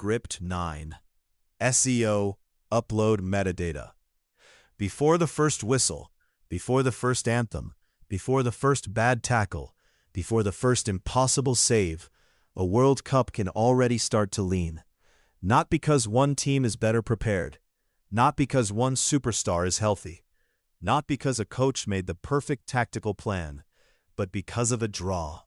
Script 9. SEO, upload metadata. Before the first whistle, before the first anthem, before the first bad tackle, before the first impossible save, a World Cup can already start to lean. Not because one team is better prepared, not because one superstar is healthy, not because a coach made the perfect tactical plan, but because of a draw.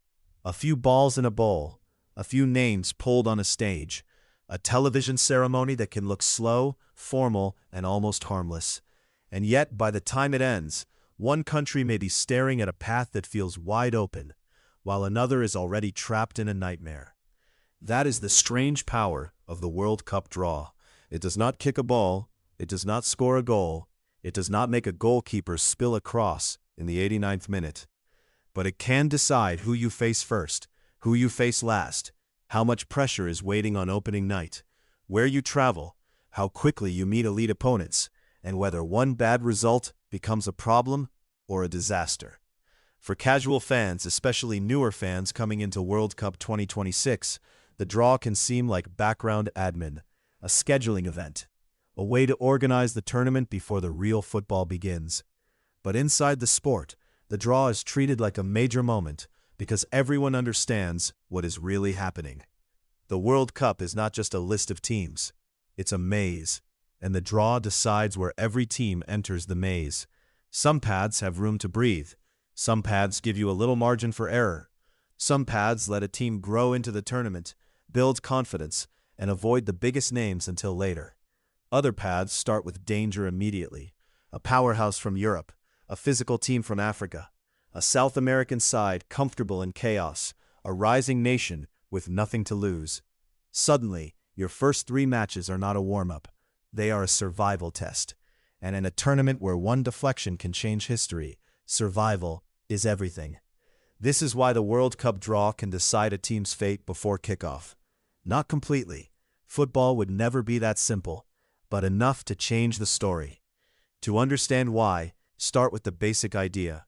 A few balls in a bowl, a few names pulled on a stage, a television ceremony that can look slow, formal, and almost harmless. And yet, by the time it ends, one country may be staring at a path that feels wide open, while another is already trapped in a nightmare. That is the strange power of the World Cup draw. It does not kick a ball, it does not score a goal, it does not make a goalkeeper spill a cross in the 89th minute. But it can decide who you face first, who you face last, how much pressure is waiting on opening night, where you travel, how quickly you meet elite opponents, and whether one bad result becomes a problem or a disaster. For casual fans, especially newer fans coming into World Cup 2026, the draw can seem like background admin, a scheduling event, a way to organize the tournament before the real football begins. But inside the sport, the draw is treated like a major moment because everyone understands what is really happening. The World Cup is not just a list of teams, it's a maze, and the draw decides where every team enters the maze. Some paths have room to breathe. Some paths give you a little margin for error. Some paths let a team grow into the tournament, build confidence, and avoid the biggest names until later. Other paths start with danger immediately. A powerhouse from Europe, a physical team from Africa, a South American side comfortable in chaos, a rising nation with nothing to lose. Suddenly, your first 3 matches are not a warm-up. They are a survival test. And in a tournament where one deflection can change history, survival is everything. This is why the World Cup draw can decide a team's fate before kickoff. Not completely. Football would never be that simple, but enough to change the story. To understand why, start with the basic idea.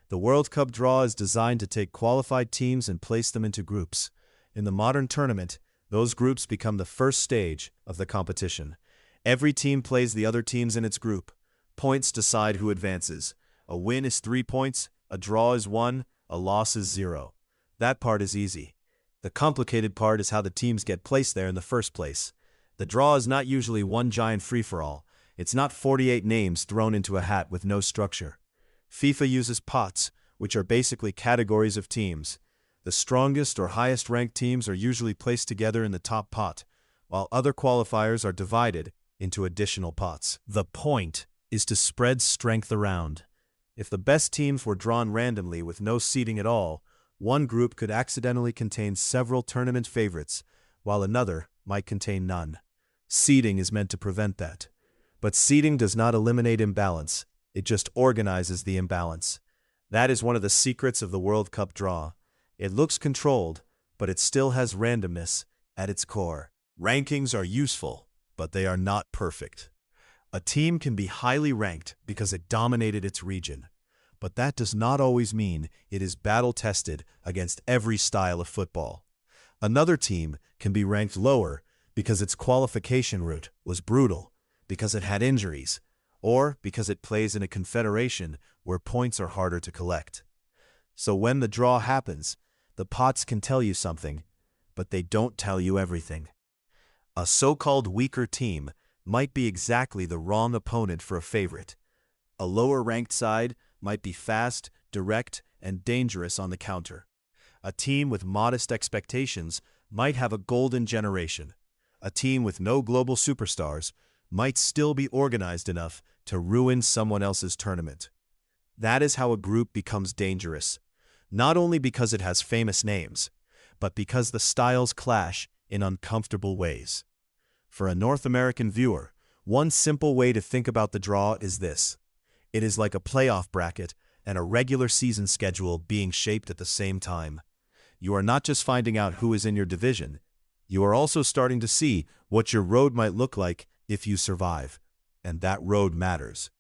The World Cup draw is designed to take qualified teams and place them into groups. In the modern tournament, those groups become the first stage of the competition. Every team plays the other teams in its group. Points decide who advances. A win is 3 points, a draw is 1, a loss is 0. That part is easy. The complicated part is how the teams get placed there in the first place. The draw is not usually one giant free-for-all. It's not 48 names thrown into a hat with no structure. FIFA uses pots, which are basically categories of teams. The strongest or highest-ranked teams are usually placed together in the top pot, while other qualifiers are divided into additional pots. The point is to spread strength around. If the best teams were drawn randomly with no seeding at all, one group could accidentally contain several tournament favorites, while another might contain none. Seeding is meant to prevent that. But seeding does not eliminate imbalance, it just organizes the imbalance. That is one of the secrets of the World Cup draw. It looks controlled, but it still has randomness at its core. Rankings are useful, but they are not perfect. A team can be highly ranked because it dominated its region, but that does not always mean it is battle-tested against every style of football. Another team can be ranked lower because its qualification route was brutal, because it had injuries, or because it plays in a confederation where points are harder to collect. So when the draw happens, the pots can tell you something, but they don't tell you everything. A so-called weaker team might be exactly the wrong opponent for a favorite. A lower-ranked side might be fast, direct, and dangerous on the counter. A team with modest expectations might have a golden generation. A team with no global superstars might still be organized enough to ruin someone else's tournament. That is how a group becomes dangerous, not only because it has famous names, but because the styles clash in uncomfortable ways. For a North American viewer, one simple way to think about the draw is this. It is like a playoff bracket and a regular season schedule being shaped at the same time. You are not just finding out who is in your division, you are also starting to see what your road might look like if you survive. And that road matters.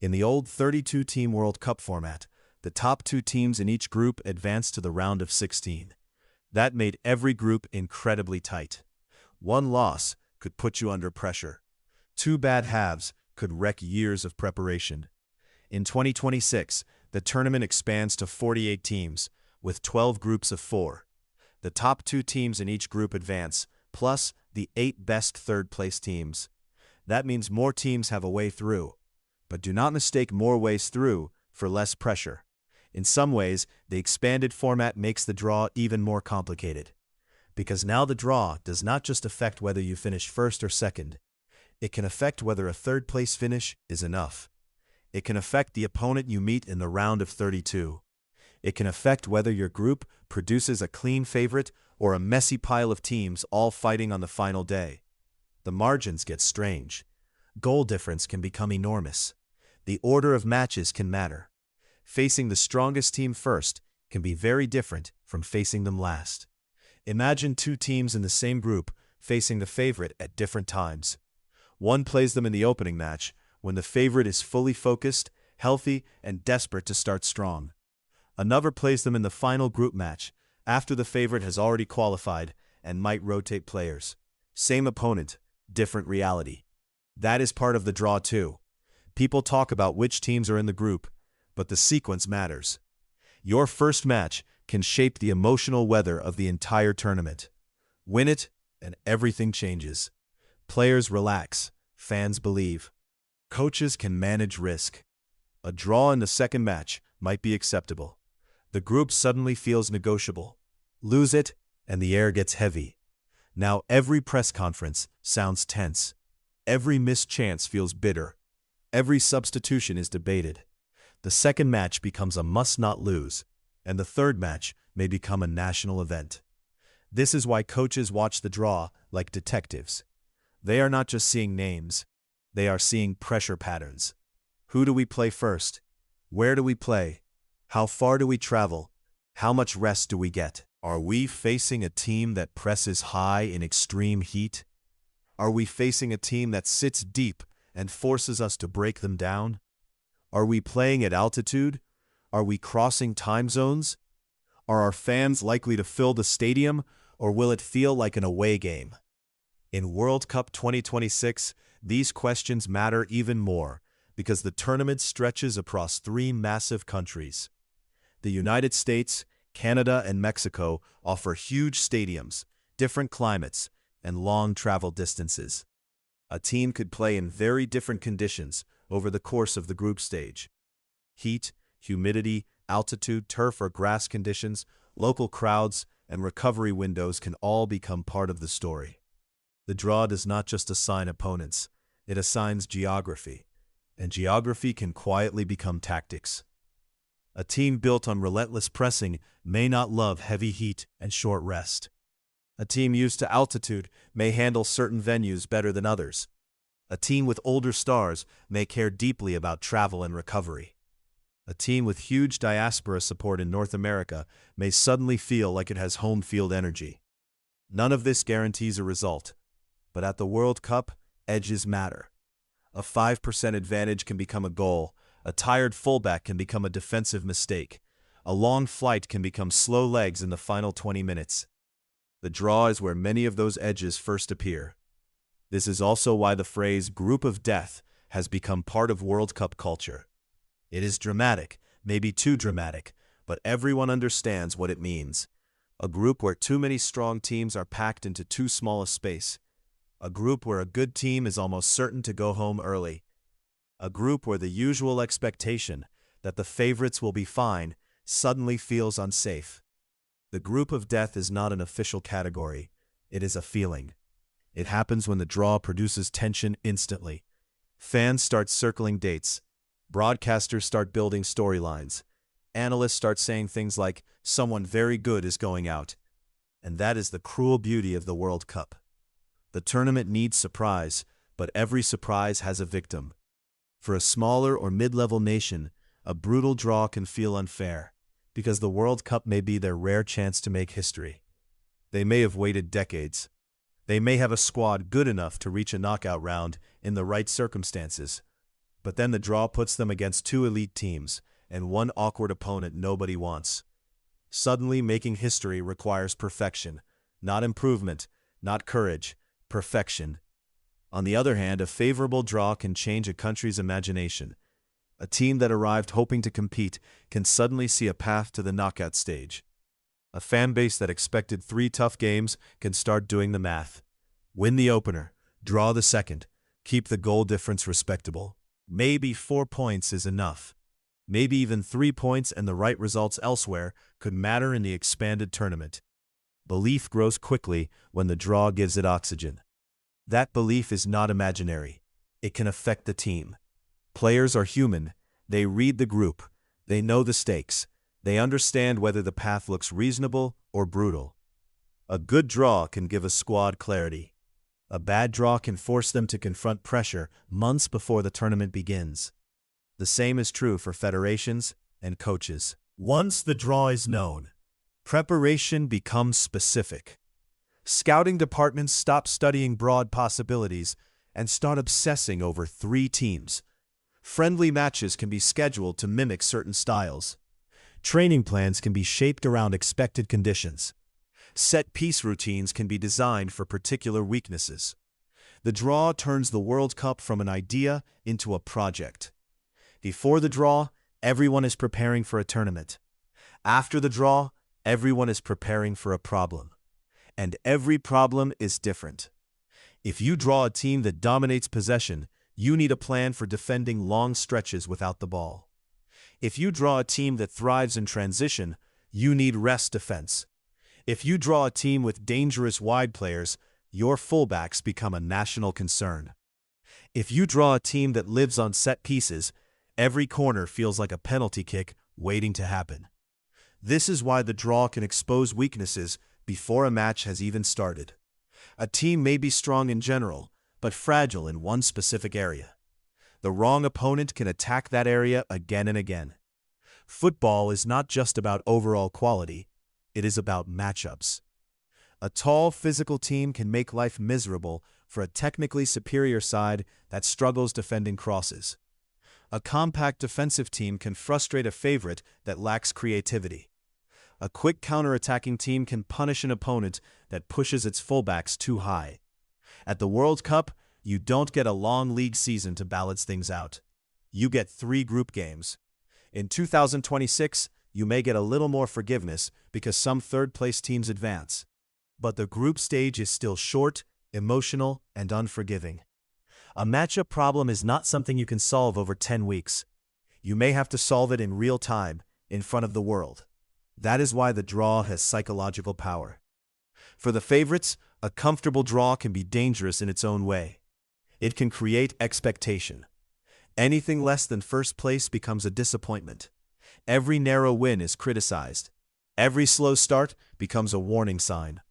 In the old 32-team World Cup format, the top 2 teams in each group advanced to the round of 16. That made every group incredibly tight. One loss could put you under pressure. Two bad halves could wreck years of preparation. In 2026, the tournament expands to 48 teams, with 12 groups of 4. The top 2 teams in each group advance, plus the 8 best third-place teams. That means more teams have a way through. But do not mistake more ways through for less pressure. In some ways, the expanded format makes the draw even more complicated. Because now the draw does not just affect whether you finish first or second. It can affect whether a third-place finish is enough. It can affect the opponent you meet in the round of 32. It can affect whether your group produces a clean favorite or a messy pile of teams all fighting on the final day. The margins get strange. Goal difference can become enormous. The order of matches can matter. Facing the strongest team first can be very different from facing them last. Imagine 2 teams in the same group facing the favorite at different times. One plays them in the opening match, when the favorite is fully focused, healthy, and desperate to start strong. Another plays them in the final group match, after the favorite has already qualified and might rotate players. Same opponent, different reality. That is part of the draw too. People talk about which teams are in the group, but the sequence matters. Your first match can shape the emotional weather of the entire tournament. Win it, and everything changes. Players relax, fans believe. Coaches can manage risk. A draw in the second match might be acceptable. The group suddenly feels negotiable. Lose it, and the air gets heavy. Now every press conference sounds tense. Every missed chance feels bitter. Every substitution is debated. The second match becomes a must-not-lose, and the third match may become a national event. This is why coaches watch the draw like detectives. They are not just seeing names. They are seeing pressure patterns. Who do we play first? Where do we play? How far do we travel? How much rest do we get? Are we facing a team that presses high in extreme heat? Are we facing a team that sits deep and forces us to break them down? Are we playing at altitude? Are we crossing time zones? Are our fans likely to fill the stadium, or will it feel like an away game? In World Cup 2026, these questions matter even more because the tournament stretches across 3 massive countries. The United States, Canada, and Mexico offer huge stadiums, different climates, and long travel distances. A team could play in very different conditions over the course of the group stage. Heat, humidity, altitude, turf or grass conditions, local crowds, and recovery windows can all become part of the story. The draw does not just assign opponents, it assigns geography, and geography can quietly become tactics. A team built on relentless pressing may not love heavy heat and short rest. A team used to altitude may handle certain venues better than others. A team with older stars may care deeply about travel and recovery. A team with huge diaspora support in North America may suddenly feel like it has home field energy. None of this guarantees a result, but at the World Cup, edges matter. A 5% advantage can become a goal, a tired fullback can become a defensive mistake, a long flight can become slow legs in the final 20 minutes. The draw is where many of those edges first appear. This is also why the phrase "group of death" has become part of World Cup culture. It is dramatic, maybe too dramatic, but everyone understands what it means. A group where too many strong teams are packed into too small a space. A group where a good team is almost certain to go home early. A group where the usual expectation that the favorites will be fine suddenly feels unsafe. The group of death is not an official category. It is a feeling. It happens when the draw produces tension instantly. Fans start circling dates. Broadcasters start building storylines. Analysts start saying things like, "Someone very good is going out." And that is the cruel beauty of the World Cup. The tournament needs surprise, but every surprise has a victim. For a smaller or mid-level nation, a brutal draw can feel unfair, because the World Cup may be their rare chance to make history. They may have waited decades. They may have a squad good enough to reach a knockout round in the right circumstances. But then the draw puts them against 2 elite teams and one awkward opponent nobody wants. Suddenly, making history requires perfection, not improvement, not courage, perfection. On the other hand, a favorable draw can change a country's imagination. A team that arrived hoping to compete can suddenly see a path to the knockout stage. A fan base that expected 3 tough games can start doing the math. Win the opener, draw the second, keep the goal difference respectable. Maybe 4 points is enough. Maybe even 3 points and the right results elsewhere could matter in the expanded tournament. Belief grows quickly when the draw gives it oxygen. That belief is not imaginary. It can affect the team. Players are human. They read the group. They know the stakes. They understand whether the path looks reasonable or brutal. A good draw can give a squad clarity. A bad draw can force them to confront pressure months before the tournament begins. The same is true for federations and coaches. Once the draw is known, preparation becomes specific. Scouting departments stop studying broad possibilities and start obsessing over 3 teams. Friendly matches can be scheduled to mimic certain styles. Training plans can be shaped around expected conditions. Set-piece routines can be designed for particular weaknesses. The draw turns the World Cup from an idea into a project. Before the draw, everyone is preparing for a tournament. After the draw, everyone is preparing for a problem. And every problem is different. If you draw a team that dominates possession, you need a plan for defending long stretches without the ball. If you draw a team that thrives in transition, you need rest defense. If you draw a team with dangerous wide players, your fullbacks become a national concern. If you draw a team that lives on set pieces, every corner feels like a penalty kick waiting to happen. This is why the draw can expose weaknesses before a match has even started. A team may be strong in general, but fragile in one specific area. The wrong opponent can attack that area again and again. Football is not just about overall quality, it is about matchups. A tall, physical team can make life miserable for a technically superior side that struggles defending crosses. A compact defensive team can frustrate a favorite that lacks creativity. A quick counter-attacking team can punish an opponent that pushes its fullbacks too high. At the World Cup, you don't get a long league season to balance things out. You get 3 group games. In 2026, you may get a little more forgiveness because some third-place teams advance. But the group stage is still short, emotional, and unforgiving. A matchup problem is not something you can solve over 10 weeks. You may have to solve it in real time, in front of the world. That is why the draw has psychological power. For the favorites, a comfortable draw can be dangerous in its own way. It can create expectation. Anything less than first place becomes a disappointment. Every narrow win is criticized. Every slow start becomes a warning sign.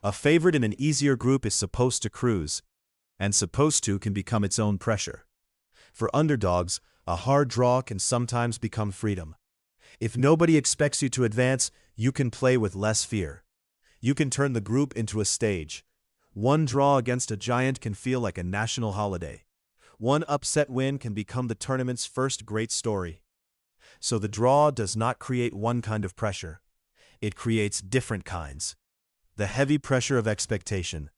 A favorite in an easier group is supposed to cruise, and supposed to can become its own pressure. For underdogs, a hard draw can sometimes become freedom. If nobody expects you to advance, you can play with less fear. You can turn the group into a stage. One draw against a giant can feel like a national holiday. One upset win can become the tournament's first great story. So the draw does not create one kind of pressure. It creates different kinds. The heavy pressure of expectation.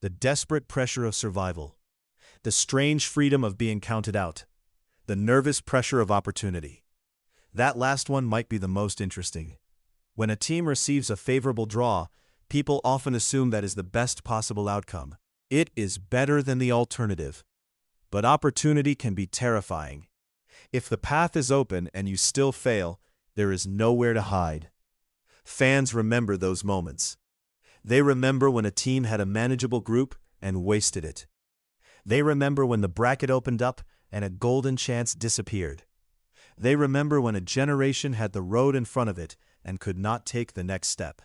The desperate pressure of survival. The strange freedom of being counted out. The nervous pressure of opportunity. That last one might be the most interesting. When a team receives a favorable draw, people often assume that is the best possible outcome. It is better than the alternative. But opportunity can be terrifying. If the path is open and you still fail, there is nowhere to hide. Fans remember those moments. They remember when a team had a manageable group and wasted it. They remember when the bracket opened up and a golden chance disappeared. They remember when a generation had the road in front of it and could not take the next step.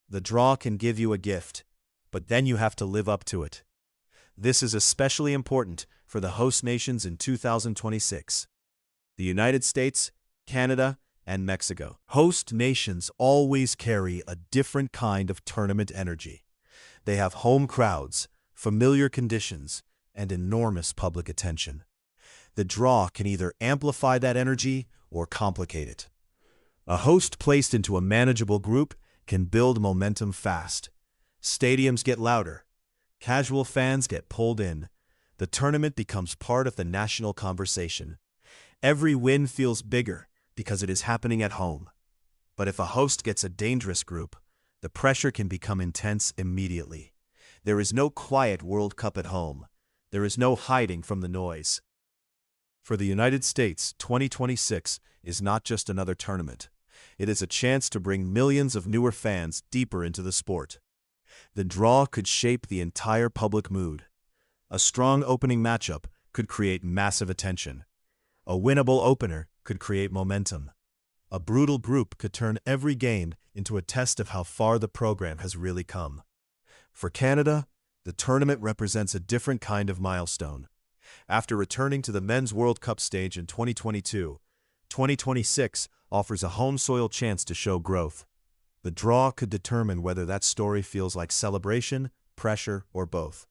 The draw can give you a gift, but then you have to live up to it. This is especially important for the host nations in 2026. The United States, Canada, and Mexico. Host nations always carry a different kind of tournament energy. They have home crowds, familiar conditions, and enormous public attention. The draw can either amplify that energy or complicate it. A host placed into a manageable group can build momentum fast. Stadiums get louder. Casual fans get pulled in. The tournament becomes part of the national conversation. Every win feels bigger because it is happening at home. But if a host gets a dangerous group, the pressure can become intense immediately. There is no quiet World Cup at home. There is no hiding from the noise. For the United States, 2026 is not just another tournament. It is a chance to bring millions of newer fans deeper into the sport. The draw could shape the entire public mood. A strong opening matchup could create massive attention. A winnable opener could create momentum. A brutal group could turn every game into a test of how far the program has really come. For Canada, the tournament represents a different kind of milestone. After returning to the Men's World Cup stage in 2022, 2026 offers a home soil chance to show growth. The draw could determine whether that story feels like celebration, pressure, or both.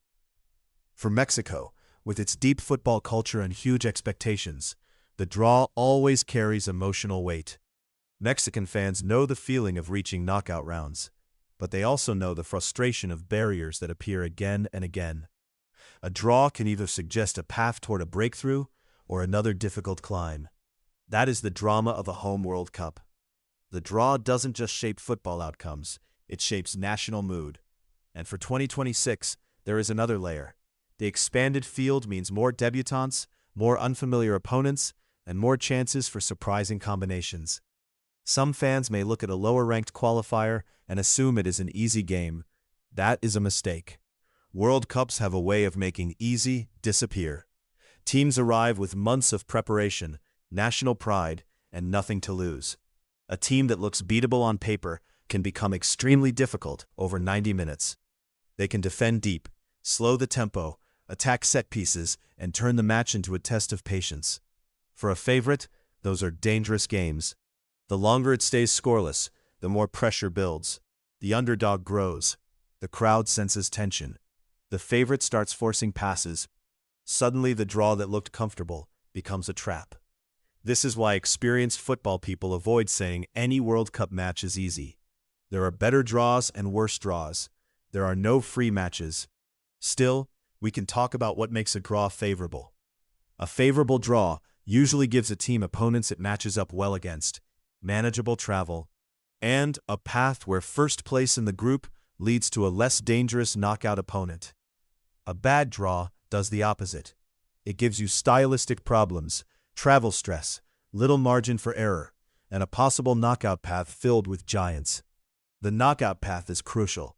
For Mexico, with its deep football culture and huge expectations, the draw always carries emotional weight. Mexican fans know the feeling of reaching knockout rounds, but they also know the frustration of barriers that appear again and again. A draw can either suggest a path toward a breakthrough or another difficult climb. That is the drama of a home World Cup. The draw doesn't just shape football outcomes, it shapes national mood. And for 2026, there is another layer. The expanded field means more debutants, more unfamiliar opponents, and more chances for surprising combinations. Some fans may look at a lower-ranked qualifier and assume it is an easy game. That is a mistake. World Cups have a way of making easy disappear. Teams arrive with months of preparation, national pride, and nothing to lose. A team that looks beatable on paper can become extremely difficult over 90 minutes. They can defend deep, slow the tempo, attack set pieces, and turn the match into a test of patience. For a favorite, those are dangerous games. The longer it stays scoreless, the more pressure builds. The underdog grows. The crowd senses tension. The favorite starts forcing passes. Suddenly, the draw that looked comfortable becomes a trap. This is why experienced football people avoid saying any World Cup match is easy. There are better draws and worse draws. There are no free matches. Still, we can talk about what makes a draw favorable. A favorable draw usually gives a team opponents it matches up well against, manageable travel, and a path where first place in the group leads to a less dangerous knockout opponent. A bad draw does the opposite. It gives you stylistic problems, travel stress, little margin for error, and a possible knockout path filled with giants. The knockout path is crucial.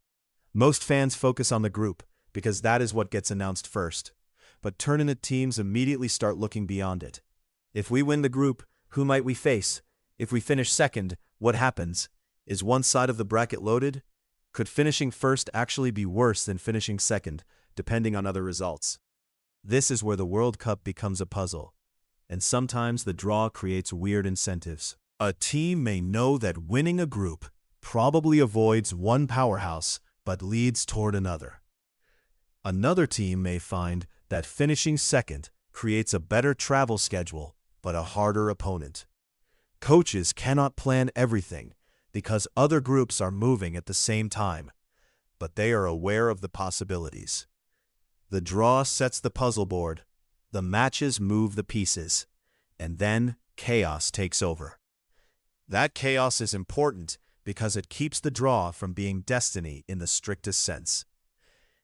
Most fans focus on the group because that is what gets announced first, but tournament teams immediately start looking beyond it. If we win the group, who might we face? If we finish second, what happens? Is one side of the bracket loaded? Could finishing first actually be worse than finishing second, depending on other results? This is where the World Cup becomes a puzzle, and sometimes the draw creates weird incentives. A team may know that winning a group probably avoids one powerhouse but leads toward another. Another team may find that finishing second creates a better travel schedule but a harder opponent. Coaches cannot plan everything because other groups are moving at the same time, but they are aware of the possibilities. The draw sets the puzzle board, the matches move the pieces, and then chaos takes over. That chaos is important because it keeps the draw from being destiny in the strictest sense.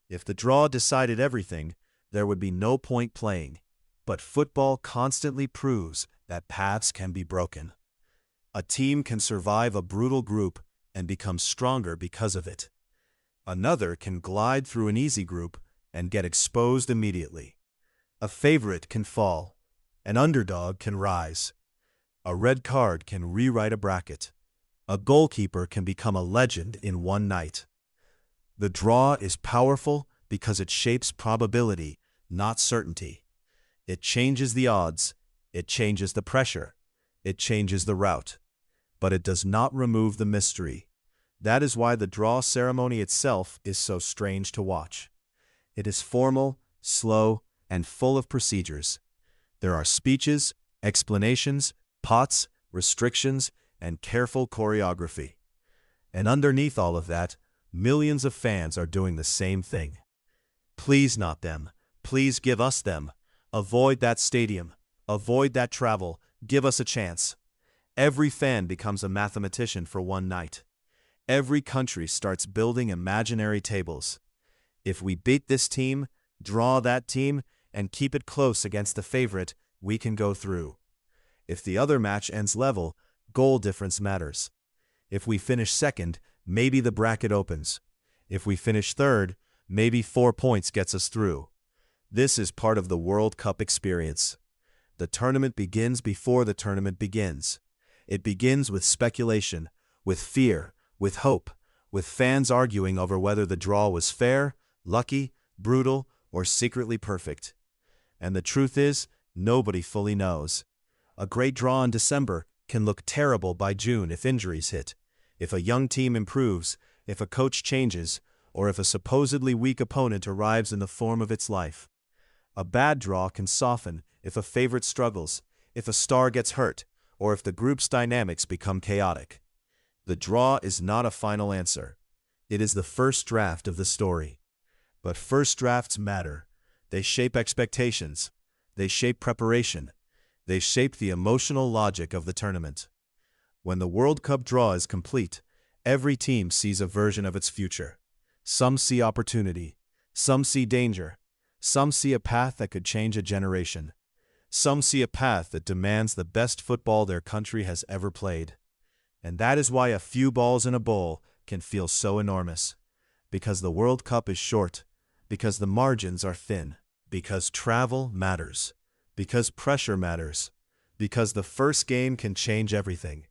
If the draw decided everything, there would be no point playing, but football constantly proves that paths can be broken. A team can survive a brutal group and become stronger because of it. Another can glide through an easy group and get exposed immediately. A favorite can fall. An underdog can rise. A red card can rewrite a bracket. A goalkeeper can become a legend in one night. The draw is powerful because it shapes probability, not certainty. It changes the odds. It changes the pressure. It changes the route. But it does not remove the mystery. That is why the draw ceremony itself is so strange to watch. It is formal, slow, and full of procedures. There are speeches, explanations, pots, restrictions, and careful choreography. And underneath all of that, millions of fans are doing the same thing. Please not them. Please give us them. Avoid that stadium. Avoid that travel. Give us a chance. Every fan becomes a mathematician for one night. Every country starts building imaginary tables. If we beat this team, draw that team, and keep it close against the favorite, we can go through. If the other match ends level, goal difference matters. If we finish second, maybe the bracket opens. If we finish third, maybe 4 points gets us through. This is part of the World Cup experience. The tournament begins before the tournament begins. It begins with speculation, with fear, with hope, with fans arguing over whether the draw was fair, lucky, brutal, or secretly perfect. And the truth is, nobody fully knows. A great draw in December can look terrible by June if injuries hit, if a young team improves, if a coach changes, or if a supposedly weak opponent arrives in the form of its life. A bad draw can soften if a favorite struggles, if a star gets hurt, or if the group's dynamics become chaotic. The draw is not a final answer. It is the first draft of the story. But first drafts matter. They shape expectations. They shape preparation. They shape the emotional logic of the tournament. When the World Cup draw is complete, every team sees a version of its future. Some see opportunity. Some see danger. Some see a path that could change a generation. Some see a path that demands the best football their country has ever played. And that is why a few balls in a bowl can feel so enormous. Because the World Cup is short. Because the margins are thin. Because travel matters. Because pressure matters. Because the first game can change everything.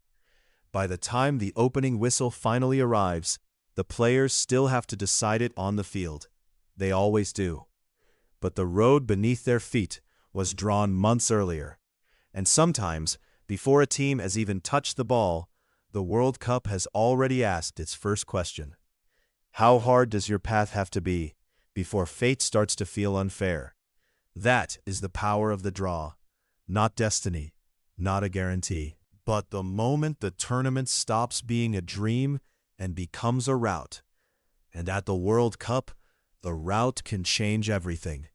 By the time the opening whistle finally arrives, the players still have to decide it on the field. They always do. But the road beneath their feet was drawn months earlier. And sometimes, before a team has even touched the ball, the World Cup has already asked its first question. How hard does your path have to be before fate starts to feel unfair? That is the power of the draw. Not destiny, not a guarantee. But the moment the tournament stops being a dream and becomes a route, and at the World Cup, the route can change everything.